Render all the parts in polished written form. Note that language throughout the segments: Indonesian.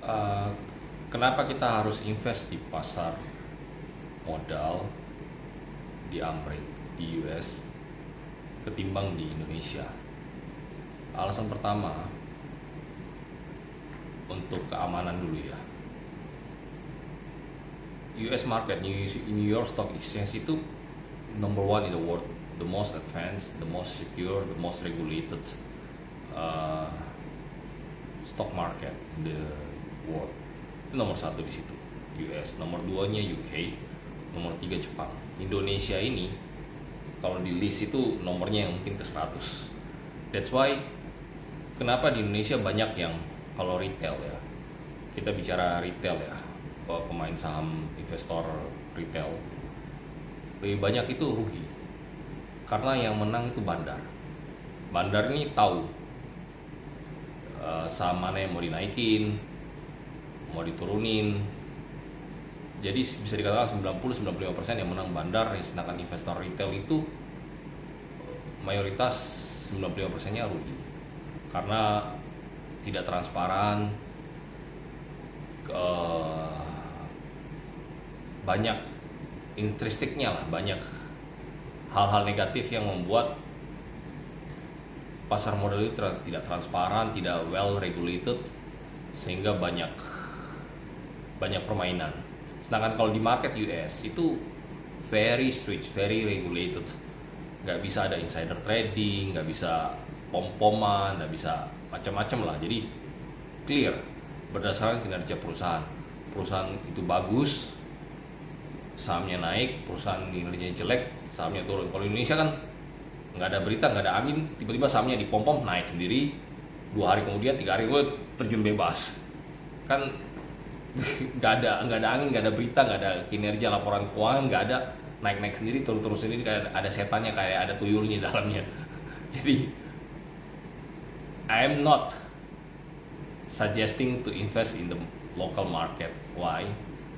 Uh, Kenapa kita harus invest di pasar modal di Amerika, di US, ketimbang di Indonesia? Alasan pertama, untuk keamanan dulu ya. US market, New York Stock Exchange itu number one in the world, the most advanced, the most secure, the most regulated stock market in the world. Itu nomor satu di situ, US. Nomor duanya UK, nomor tiga Jepang. Indonesia ini kalau di list itu nomornya yang mungkin ke 100. That's why kenapa di Indonesia banyak yang kalau retail ya, kita bicara retail ya, pemain saham, investor retail, lebih banyak itu rugi karena yang menang itu bandar. Bandar ini tahu saham mana yang mau dinaikin, mau diturunin. Jadi bisa dikatakan 90-95% yang menang bandar, sedangkan investor retail itu mayoritas 95%-nya rugi karena tidak transparan, banyak intrinstiknya lah, banyak hal-hal negatif yang membuat pasar modal itu tidak transparan, tidak well regulated, sehingga banyak permainan. Sedangkan kalau di market US itu very strict, very regulated, nggak bisa ada insider trading, nggak bisa pom-poman, nggak bisa macam-macam lah. Jadi clear berdasarkan kinerja perusahaan. Perusahaan itu bagus, sahamnya naik, perusahaan kinerjanya jelek, sahamnya turun. Kalau Indonesia kan nggak ada berita, nggak ada angin, tiba-tiba sahamnya dipom-pom naik sendiri, 2 hari kemudian, 3 hari terjun bebas. Kan nggak ada angin, nggak ada berita, nggak ada kinerja laporan keuangan, nggak ada, naik sendiri, turun sendiri, kayak ada setannya, kayak ada tuyulnya di dalamnya. Jadi I am not suggesting to invest in the local market. Why?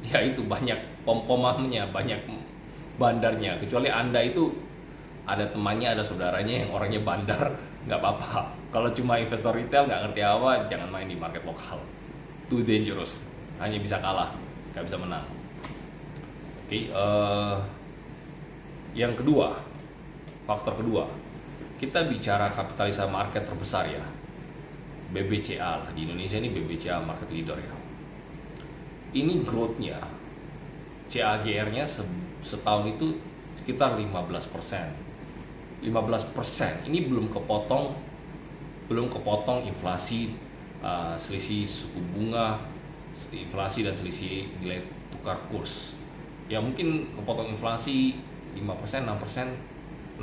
Ya itu banyak pom-pomannya, banyak bandarnya. Kecuali Anda itu ada temannya, ada saudaranya yang orangnya bandar, nggak apa-apa. Kalau cuma investor retail nggak ngerti apa, jangan main di market lokal. Too dangerous. Hanya bisa kalah, nggak bisa menang. Oke, yang kedua, faktor kedua, kita bicara kapitalisasi market terbesar ya, BBCA lah. Di Indonesia ini BBCA market leader ya. Ini growth-nya, CAGR-nya setahun itu sekitar 15%. 15%. Ini belum kepotong inflasi, selisih suku bunga, inflasi dan selisih nilai tukar kurs. Ya mungkin kepotong inflasi 5%, 6%,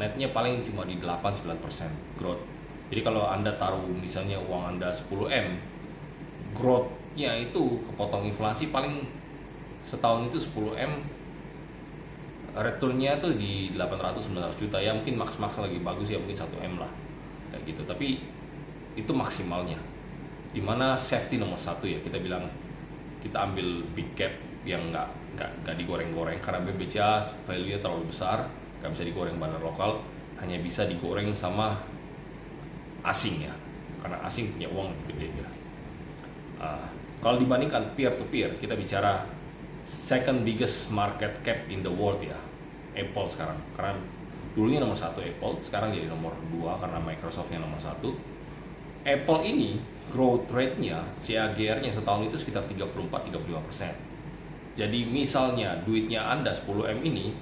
netnya paling cuma di 8-9% growth. Jadi kalau Anda taruh misalnya uang Anda 10M, growth-nya itu kepotong inflasi paling setahun itu 10M, returnnya tuh di 800-900 juta ya, mungkin max lagi bagus ya mungkin 1M lah kayak gitu. Tapi itu maksimalnya, dimana safety nomor satu ya, kita bilang kita ambil big cap yang nggak digoreng-goreng, karena BBCA value-nya terlalu besar, nggak bisa digoreng bandar lokal, hanya bisa digoreng sama asing ya, karena asing punya uang lebih gede ya. Kalau dibandingkan peer to peer, kita bicara second biggest market cap in the world ya, Apple sekarang. Karena dulunya nomor 1 Apple, sekarang jadi nomor 2 karena Microsoft-nya nomor 1. Apple ini growth rate-nya, CAGR-nya setahun itu sekitar 34-35%. Jadi misalnya duitnya Anda 10M ini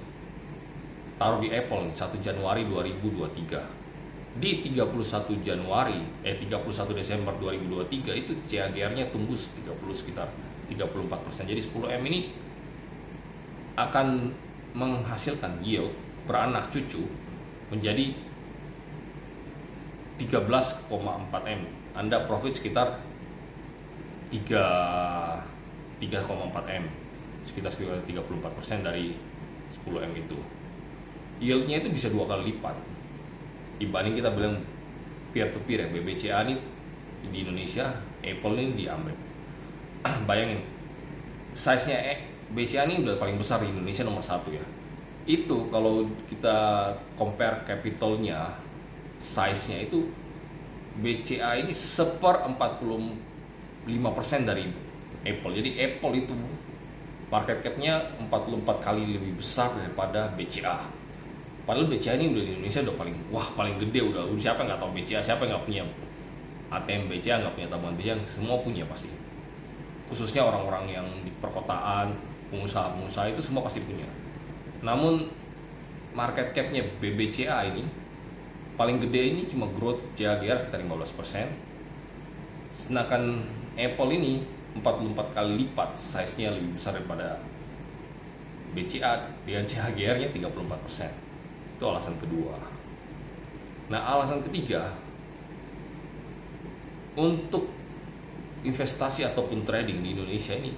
taruh di Apple nih 1 Januari 2023. Di 31 Desember 2023 itu CAGR-nya tumbuh sekitar 34%. Jadi 10M ini akan menghasilkan yield beranak cucu menjadi 13,4M. Anda profit sekitar 3,4M, sekitar 34% dari 10M itu. Yieldnya itu bisa 2 kali lipat dibanding kita bilang peer to peer ya, BBCA ini di Indonesia, Apple ini di Amerika. Bayangin, size-nya BCA ini udah paling besar di Indonesia, nomor 1 ya. Itu kalau kita compare capitalnya, size-nya itu BCA ini 1/45% dari Apple. Jadi Apple itu market cap-nya 44 kali lebih besar daripada BCA. Padahal BCA ini udah di Indonesia udah paling gede, udah siapa yang nggak tahu BCA, siapa yang nggak punya ATM BCA, nggak punya tabungan BCA, semua punya pasti. Khususnya orang-orang yang di perkotaan, pengusaha-pengusaha itu semua pasti punya. Namun market cap-nya BBCA ini paling gede ini cuma growth CAGR sekitar 15%. Sedangkan Apple ini 44 kali lipat, size-nya lebih besar daripada BCA dengan CAGR-nya 34%. Itu alasan kedua. Nah, alasan ketiga, untuk investasi ataupun trading di Indonesia ini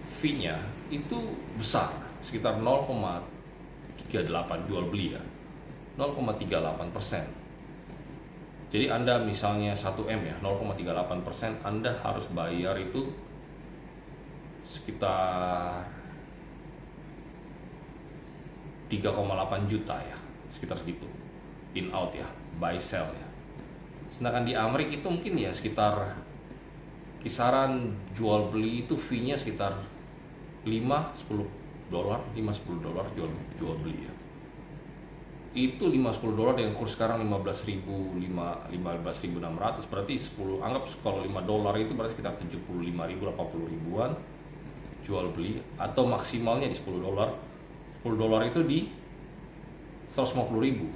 fee-nya itu besar, sekitar 0,38 jual beli ya, 0,38%. Jadi Anda misalnya 1M ya, 0,38%, Anda harus bayar itu sekitar 3,8 juta ya, sekitar segitu, in out ya, buy sell ya. Sedangkan di Amerika itu mungkin ya sekitar kisaran jual beli itu fee-nya sekitar 5-10 dolar jual beli ya. Itu 5-10 dolar dengan kurs sekarang 15.600, berarti 10, anggap kalau 5 dolar itu berarti sekitar 75.000, 80.000-an jual beli, atau maksimalnya di 10 dolar. 10 dolar itu di 150.000,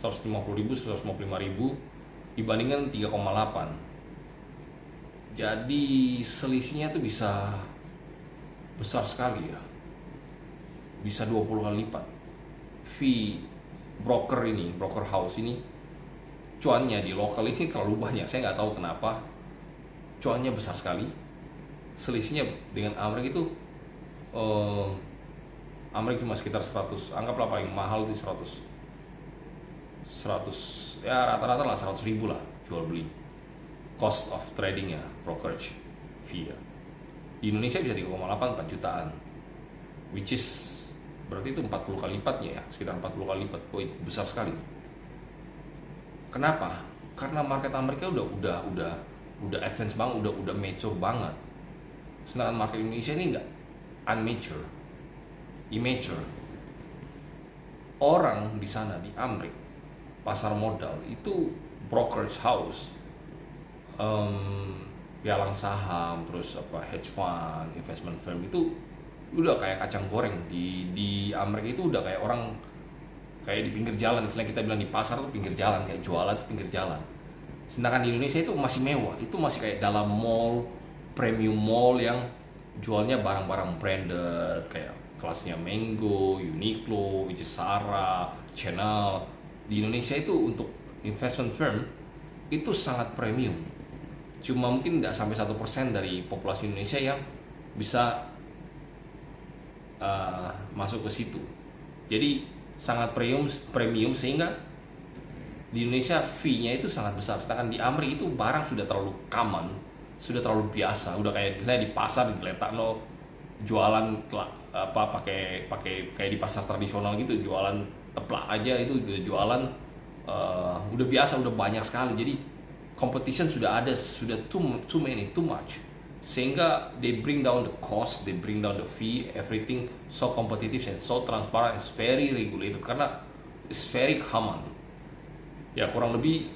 155.000 dibandingkan 3,8. Jadi selisihnya tuh bisa besar sekali ya, bisa 20 kali lipat. Fee broker house ini cuannya di lokal ini terlalu banyak, saya nggak tahu kenapa cuannya besar sekali. Selisihnya dengan Amerika itu Amerika cuma sekitar 100, anggaplah paling mahal di 100 ya, rata-rata lah 100.000 lah jual beli cost of trading ya, brokerage fee ya. Di Indonesia bisa 3,8, 4 jutaan, which is berarti itu 40 kali lipatnya ya, sekitar 40 kali lipat. Besar sekali. Kenapa? Karena market Amerika udah advance banget, udah mature banget. Sedangkan market Indonesia ini enggak, unmature, immature. Orang di sana di Amerika, pasar modal itu brokerage house, pialang saham, terus hedge fund, investment firm itu udah kayak kacang goreng di Amerika. Itu udah kayak orang kayak di pinggir jalan, istilahnya kita bilang di pasar tuh pinggir jalan, kayak jualan tuh pinggir jalan. Sedangkan di Indonesia itu masih mewah, itu masih kayak dalam mall, premium mall yang jualnya barang-barang branded kayak kelasnya Mango, Uniqlo, which is Zara, Chanel. Di Indonesia itu untuk investment firm itu sangat premium. Cuma mungkin nggak sampai 1% dari populasi Indonesia yang bisa masuk ke situ. Jadi sangat premium sehingga di Indonesia fee-nya itu sangat besar. Sedangkan di Amerika itu barang sudah terlalu common, sudah terlalu biasa, udah kayak misalnya di pasar digeletak jualan pakai kayak di pasar tradisional gitu, jualan teplak aja itu jualan udah biasa, udah banyak sekali. Jadi competition sudah ada, sudah too much, sehingga they bring down the cost, they bring down the fee, everything so competitive and so transparent, it's very regulated karena it's very common. Ya, kurang lebih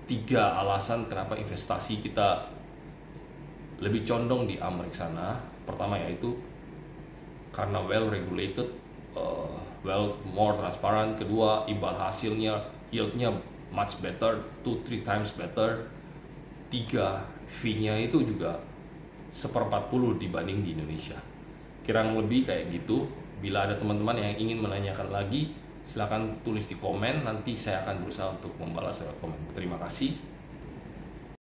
3 alasan kenapa investasi kita lebih condong di Amerika sana. Pertama yaitu karena well regulated, more transparent. Kedua, imbal hasilnya, yieldnya much better, 2-3 times better. 3, fee-nya itu juga 1/40 dibanding di Indonesia. Kurang lebih kayak gitu. Bila ada teman-teman yang ingin menanyakan lagi, silakan tulis di komen, nanti saya akan berusaha untuk membalas lewat komen. Terima kasih.